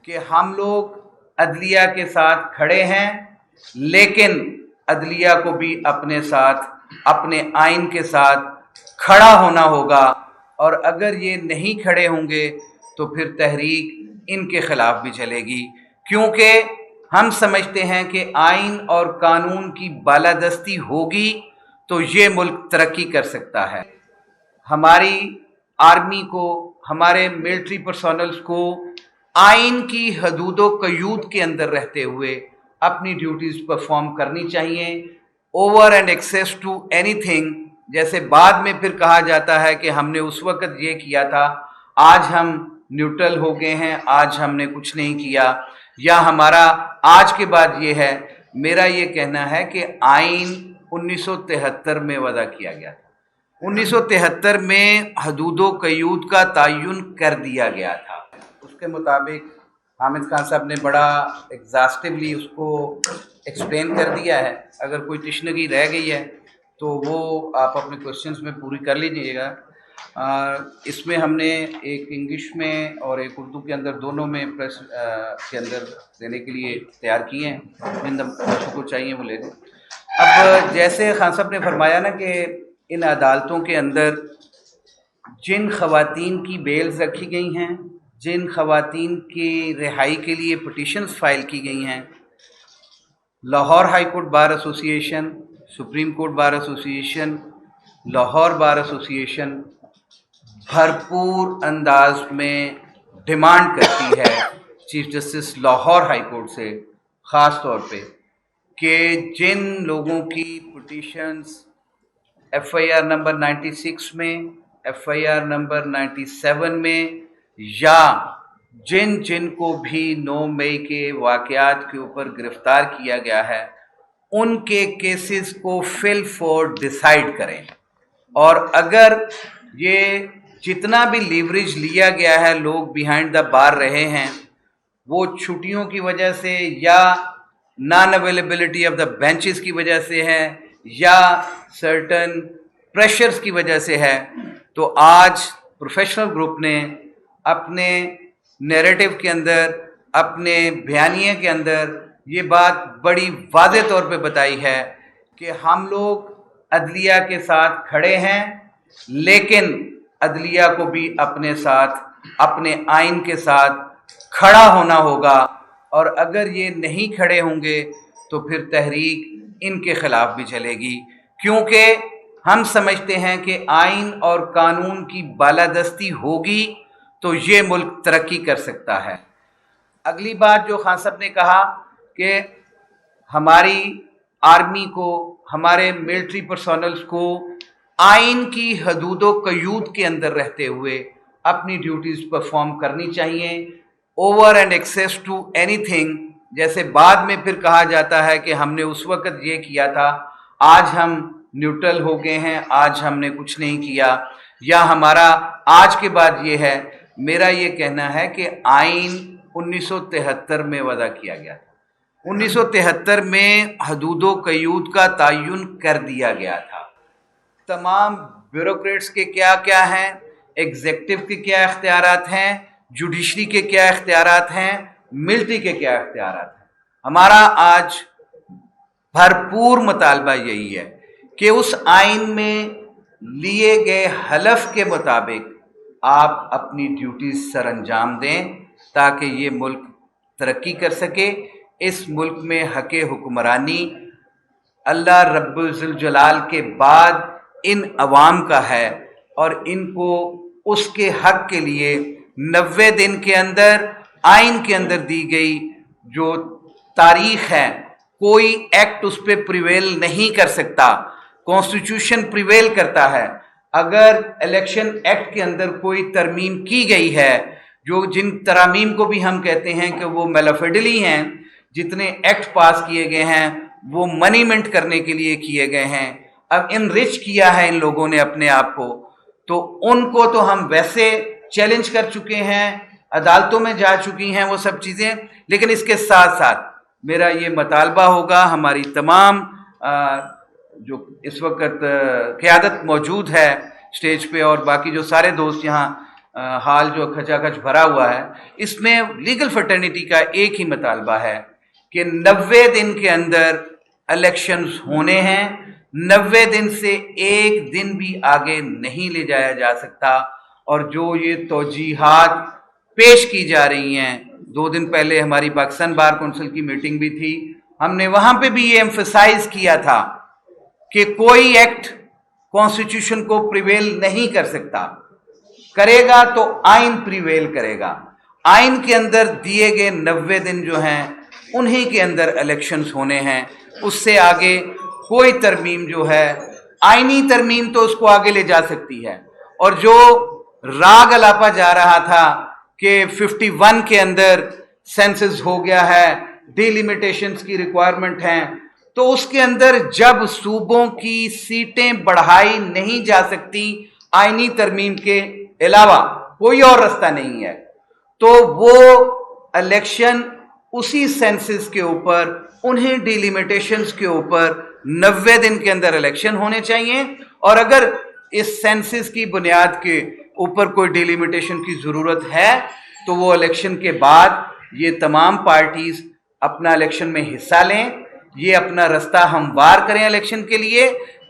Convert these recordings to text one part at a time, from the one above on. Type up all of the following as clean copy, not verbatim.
کہ ہم لوگ عدلیہ کے ساتھ کھڑے ہیں، لیکن عدلیہ کو بھی اپنے ساتھ، اپنے آئین کے ساتھ کھڑا ہونا ہوگا، اور اگر یہ نہیں کھڑے ہوں گے تو پھر تحریک ان کے خلاف بھی چلے گی، کیونکہ ہم سمجھتے ہیں کہ آئین اور قانون کی بالادستی ہوگی تو یہ ملک ترقی کر سکتا ہے۔ ہماری آرمی کو، ہمارے ملٹری پرسونلز کو آئین کی حدود و قیود کے اندر رہتے ہوئے اپنی ڈیوٹیز پرفارم کرنی چاہیے۔ Over and access to anything, جیسے بعد میں پھر کہا جاتا ہے کہ ہم نے اس وقت یہ کیا تھا، آج ہم نیوٹرل ہو گئے ہیں، آج ہم نے کچھ نہیں کیا، یا ہمارا آج کے بعد یہ ہے۔ میرا یہ کہنا ہے کہ آئین 1973 میں وضع کیا گیا تھا، 1973 میں حدود و قیود کا تعین کر دیا گیا تھا۔ اس کے مطابق حامد خان صاحب نے بڑا ایگزاسٹیولی اس کو ایکسپلین کر دیا ہے۔ اگر کوئی تشنگی رہ گئی ہے تو وہ آپ اپنے کوشچنز میں پوری کر لیجیے گا۔ اس میں ہم نے ایک انگلش میں اور ایک اردو کے اندر، دونوں میں پریس کے اندر دینے کے لیے تیار کیے ہیں، جن بچوں کو چاہیے وہ لے لیں۔ اب جیسے خان صاحب نے فرمایا نا کہ ان عدالتوں کے اندر جن خواتین کی بیلز رکھی گئی ہیں، جن خواتین کی رہائی کے لیے پٹیشنز فائل کی گئی ہیں، لاہور ہائی کورٹ بار ایسوسی ایشن، سپریم کورٹ بار ایسوسی ایشن، لاہور بار ایسوسی ایشن بھرپور انداز میں ڈیمانڈ کرتی ہے chief justice Lahore high court سے خاص طور پہ کہ جن لوگوں کی petitions F I R number 96 میں، ایف آئی آر نمبر 97 میں، یا جن کو بھی 9 مئی کے واقعات کے اوپر گرفتار کیا گیا ہے، ان کے کیسز کو فل فور ڈیسائیڈ کریں، اور اگر یہ جتنا بھی لیوریج لیا گیا ہے، لوگ بیہائنڈ دا بار رہے ہیں، وہ چھٹیوں کی وجہ سے یا non availability of the benches کی وجہ سے ہے یا سرٹن پریشرز کی وجہ سے ہے، تو آج پروفیشنل گروپ نے اپنے نیریٹو کے اندر، اپنے بیانیے کے اندر یہ بات بڑی واضح طور پہ بتائی ہے کہ ہم لوگ عدلیہ کے ساتھ کھڑے ہیں، لیکن عدلیہ کو بھی اپنے ساتھ، اپنے آئین کے ساتھ کھڑا ہونا ہوگا، اور اگر یہ نہیں کھڑے ہوں گے تو پھر تحریک ان کے خلاف بھی چلے گی، کیونکہ ہم سمجھتے ہیں کہ آئین اور قانون کی بالادستی ہوگی تو یہ ملک ترقی کر سکتا ہے۔ اگلی بات جو خان صاحب نے کہا کہ ہماری آرمی کو، ہمارے ملٹری پرسونلز کو آئین کی حدود و قیود کے اندر رہتے ہوئے اپنی ڈیوٹیز پرفارم کرنی چاہیے۔ Over and access to anything, جیسے بعد میں پھر کہا جاتا ہے کہ ہم نے اس وقت یہ کیا تھا، آج ہم نیوٹرل ہو گئے ہیں، آج ہم نے کچھ نہیں کیا، یا ہمارا آج کے بعد یہ ہے۔ میرا یہ کہنا ہے کہ آئین 1973 میں وضع کیا گیا تھا، 1973 میں حدود و قیود کا تعین کر دیا گیا تھا۔ تمام بیوروکریٹس کے کیا کیا ہیں، ایگزیکٹو کے کیا اختیارات ہیں، جوڈیشری کے کیا اختیارات ہیں، ملٹری کے کیا اختیارات ہیں۔ ہمارا آج بھرپور مطالبہ یہی ہے کہ اس آئین میں لیے گئے حلف کے مطابق آپ اپنی ڈیوٹیز سر انجام دیں تاکہ یہ ملک ترقی کر سکے۔ اس ملک میں حق حکمرانی اللہ رب ذوالجلال کے بعد ان عوام کا ہے، اور ان کو اس کے حق کے لیے 90 دن کے اندر آئین کے اندر دی گئی جو تاریخ ہے، کوئی ایکٹ اس پہ پریویل نہیں کر سکتا، کانسٹیٹیوشن پریویل کرتا ہے۔ اگر الیکشن ایکٹ کے اندر کوئی ترمیم کی گئی ہے، جن ترامیم کو بھی ہم کہتے ہیں کہ وہ میلافیڈلی ہیں، جتنے ایکٹ پاس کیے گئے ہیں وہ منی منٹ کرنے کے لیے کیے گئے ہیں، اب انرچ کیا ہے ان لوگوں نے اپنے آپ کو، تو ان کو تو ہم ویسے چیلنج کر چکے ہیں، عدالتوں میں جا چکی ہیں وہ سب چیزیں، لیکن اس کے ساتھ ساتھ میرا یہ مطالبہ ہوگا، ہماری تمام جو اس وقت قیادت موجود ہے اسٹیج پہ، اور باقی جو سارے دوست یہاں حال جو کھچا کھچ بھرا ہوا ہے، اس میں لیگل فرٹرنیٹی کا ایک ہی مطالبہ ہے کہ 90 دن کے اندر الیکشنز ہونے ہیں، 90 دن سے ایک دن بھی آگے نہیں لے جایا جا سکتا، اور جو یہ توجیہات پیش کی جا رہی ہیں، 2 دن پہلے ہماری پاکستان بار کونسل کی میٹنگ بھی تھی، ہم نے وہاں پہ بھی یہ ایمفسائز کیا تھا کہ کوئی ایکٹ کانسٹیٹیوشن کو پریویل نہیں کر سکتا، کرے گا تو آئین پریویل کرے گا، آئین کے اندر دیے گئے 90 دن جو ہیں انہی کے اندر الیکشنز ہونے ہیں، اس سے آگے کوئی ترمیم جو ہے، آئینی ترمیم تو اس کو آگے لے جا سکتی ہے، اور جو راگ الاپا جا رہا تھا کہ 51 کے اندر سینسز ہو گیا ہے، ڈیلیمیٹیشنز کی ریکوائرمنٹ ہیں، تو اس کے اندر جب صوبوں کی سیٹیں بڑھائی نہیں جا سکتی آئینی ترمیم کے علاوہ کوئی اور رستہ نہیں ہے، تو وہ الیکشن اسی سینسز کے اوپر، انہیں ڈیلیمیٹیشنز کے اوپر 90 دن کے اندر الیکشن ہونے چاہیے، اور اگر اس سینسز کی بنیاد کے اوپر کوئی ڈیلیمیٹیشن کی ضرورت ہے تو وہ الیکشن کے بعد یہ تمام پارٹیز اپنا الیکشن میں حصہ لیں، یہ اپنا رستہ ہموار کریں الیکشن کے لیے،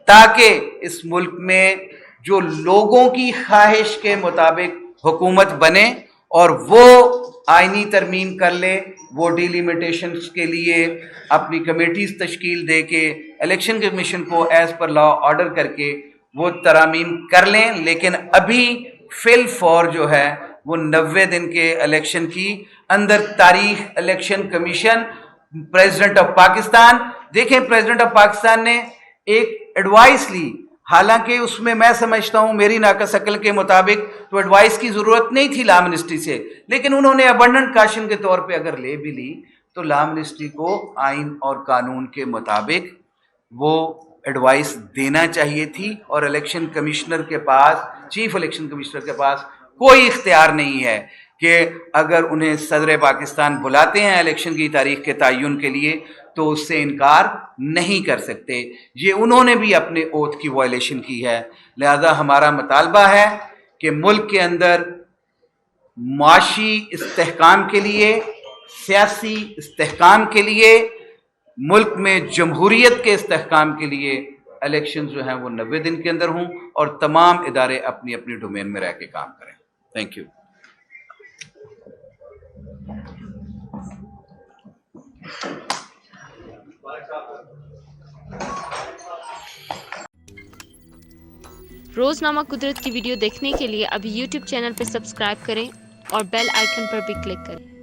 تاکہ اس ملک میں جو لوگوں کی خواہش کے مطابق حکومت بنے اور وہ آئینی ترمیم کر لے، وہ ڈیلیمیٹیشنز کے لیے اپنی کمیٹیز تشکیل دے کے الیکشن کمیشن کو ایز پر لا آرڈر کر کے وہ ترامیم کر لیں، لیکن ابھی فی الفور جو ہے وہ 90 دن کے الیکشن کی اندر تاریخ election commission, president of Pakistan, دیکھیں پریزیڈنٹ آف پاکستان نے ایک ایڈوائس لی، حالانکہ اس میں میں سمجھتا ہوں میری ناقص عقل کے مطابق تو ایڈوائس کی ضرورت نہیں تھی لا منسٹری سے، لیکن انہوں نے ابنڈنٹ کاشن کے طور پہ اگر لے بھی لی تو لا منسٹری کو آئین اور قانون کے مطابق وہ ایڈوائس دینا چاہیے تھی، اور الیکشن کمشنر کے پاس، چیف الیکشن کمشنر کے پاس کوئی اختیار نہیں ہے کہ اگر انہیں صدر پاکستان بلاتے ہیں الیکشن کی تاریخ کے تعین کے لیے تو اس سے انکار نہیں کر سکتے، یہ انہوں نے بھی اپنے اوتھ کی وائلیشن کی ہے۔ لہذا ہمارا مطالبہ ہے کہ ملک کے اندر معاشی استحکام کے لیے، سیاسی استحکام کے لیے، ملک میں جمہوریت کے استحکام کے لیے الیکشن جو ہیں وہ 90 دن کے اندر ہوں، اور تمام ادارے اپنی اپنی ڈومین میں رہ کے کام کریں۔ Thank you. روزنامہ قدرت کی ویڈیو دیکھنے کے لیے ابھی یوٹیوب چینل پہ سبسکرائب کریں اور بیل آئیکن پر بھی کلک کریں۔